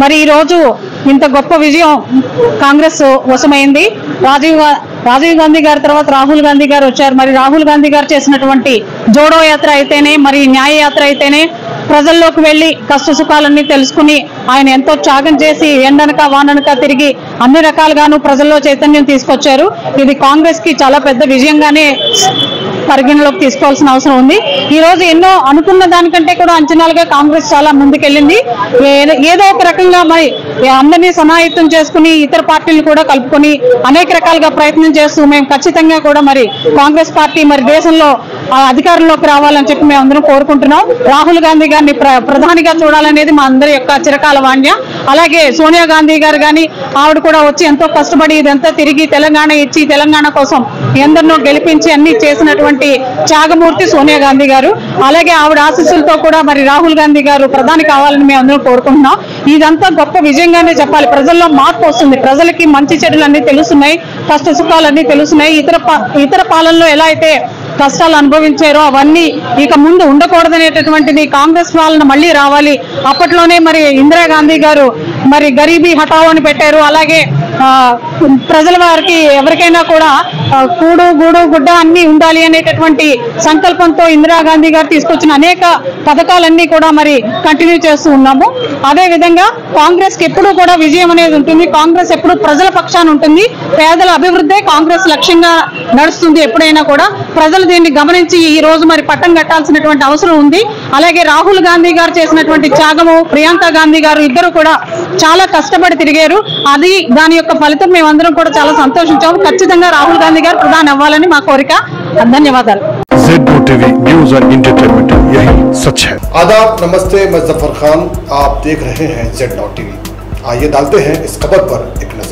మరి ఈ రోజు ఇంత గొప్ప విజయం కాంగ్రెస్ వశమైంది. రాజీవ్ గాంధీ గారి తర్వాత రాహుల్ గాంధీ గారు వచ్చారు. మరి రాహుల్ గాంధీ గారు చేసినటువంటి జోడో యాత్ర అయితేనే, మరి న్యాయ యాత్ర అయితేనే, ప్రజల్లోకి వెళ్లి కష్ట సుఖాలన్నీ తెలుసుకుని ఆయన ఎంతో త్యాగం చేసి ఎండనక వాననక తిరిగి అన్ని రకాలుగాను ప్రజల్లో చైతన్యం తీసుకొచ్చారు. ఇది కాంగ్రెస్ కి చాలా పెద్ద విజయంగానే పరిగణలోకి తీసుకోవాల్సిన అవసరం ఉంది. ఈ రోజు ఎన్నో అనుకున్న దానికంటే కూడా అంచనాలుగా కాంగ్రెస్ చాలా ముందుకెళ్ళింది. ఏదో ఒక రకంగా మరి అందరినీ సమాయత్తం చేసుకుని ఇతర పార్టీలు కూడా కలుపుకొని అనేక రకాలుగా ప్రయత్నం చేస్తూ మేము ఖచ్చితంగా కూడా మరి కాంగ్రెస్ పార్టీ మరి దేశంలో అధికారంలోకి రావాలని చెప్పి మేము అందరం కోరుకుంటున్నాం. రాహుల్ గాంధీ గారిని ప్రధానిగా చూడాలనేది మా అందరి యొక్క చిరకాల వాంఛ. అలాగే సోనియా గాంధీ గారు కానీ ఆవిడ కూడా వచ్చి ఎంతో కష్టపడి ఇదంతా తిరిగి తెలంగాణ ఇచ్చి తెలంగాణ కోసం ఎందరినో గెలిపించి అన్ని చేసినటువంటి త్యాగమూర్తి సోనియా గాంధీ గారు. అలాగే ఆవిడ ఆశీస్సులతో కూడా మరి రాహుల్ గాంధీ గారు ప్రధాని కావాలని మేము అందరం కోరుకుంటున్నాం. ఇదంతా గొప్ప విజయంగానే చెప్పాలి. ప్రజల్లో మార్పు వస్తుంది. ప్రజలకి మంచి చెడులు అన్ని తెలుస్తున్నాయి, కష్ట సుఖాలన్నీ తెలుస్తున్నాయి. ఇతర పాలనలో ఎలా అయితే కష్టాలు అనుభవించారో అవన్నీ ఇక ముందు ఉండకూడదనేటటువంటిది కాంగ్రెస్ పాలన మళ్ళీ రావాలి. అప్పట్లోనే మరి ఇందిరాగాంధీ గారు మరి గరీబీ హఠావో అని పెట్టారు. అలాగే ప్రజల వారికి ఎవరికైనా కూడా కూడు గూడు గుడ్డ అన్ని ఉండాలి అనేటటువంటి సంకల్పంతో ఇందిరాగాంధీ గారు తీసుకొచ్చిన అనేక పథకాలన్నీ కూడా మరి కంటిన్యూ చేస్తూ ఉన్నాము. అదే విధంగా కాంగ్రెస్ కి ఎప్పుడూ కూడా విజయం అనేది ఉంటుంది. కాంగ్రెస్ ఎప్పుడు ప్రజల పక్షాన ఉంటుంది. పేదల అభివృద్ధే కాంగ్రెస్ లక్ష్యంగా నడుస్తుంది. ఎప్పుడైనా కూడా ప్రజలు దీన్ని గమనించి ఈ రోజు మరి పట్టం కట్టాల్సినటువంటి అవసరం ఉంది. అలాగే రాహుల్ గాంధీ గారు చేసినటువంటి త్యాగము, ప్రియాంక గాంధీ గారు ఇద్దరు కూడా చాలా కష్టపడి తిరిగారు. అది దాని యొక్క ఫలితం మేమందరం కూడా చాలా సంతోషించాము. ఖచ్చితంగా రాహుల్ గాంధీ గారు ప్రధాని అవ్వాలని మా కోరిక. ధన్యవాదాలు. Z2 TV न्यूज और एंटरटेनमेंट यही सच है। आदाब, नमस्ते, मैं जफर खान, आप देख रहे हैं Z2 TV। आइए डालते हैं इस खबर पर एक नजर।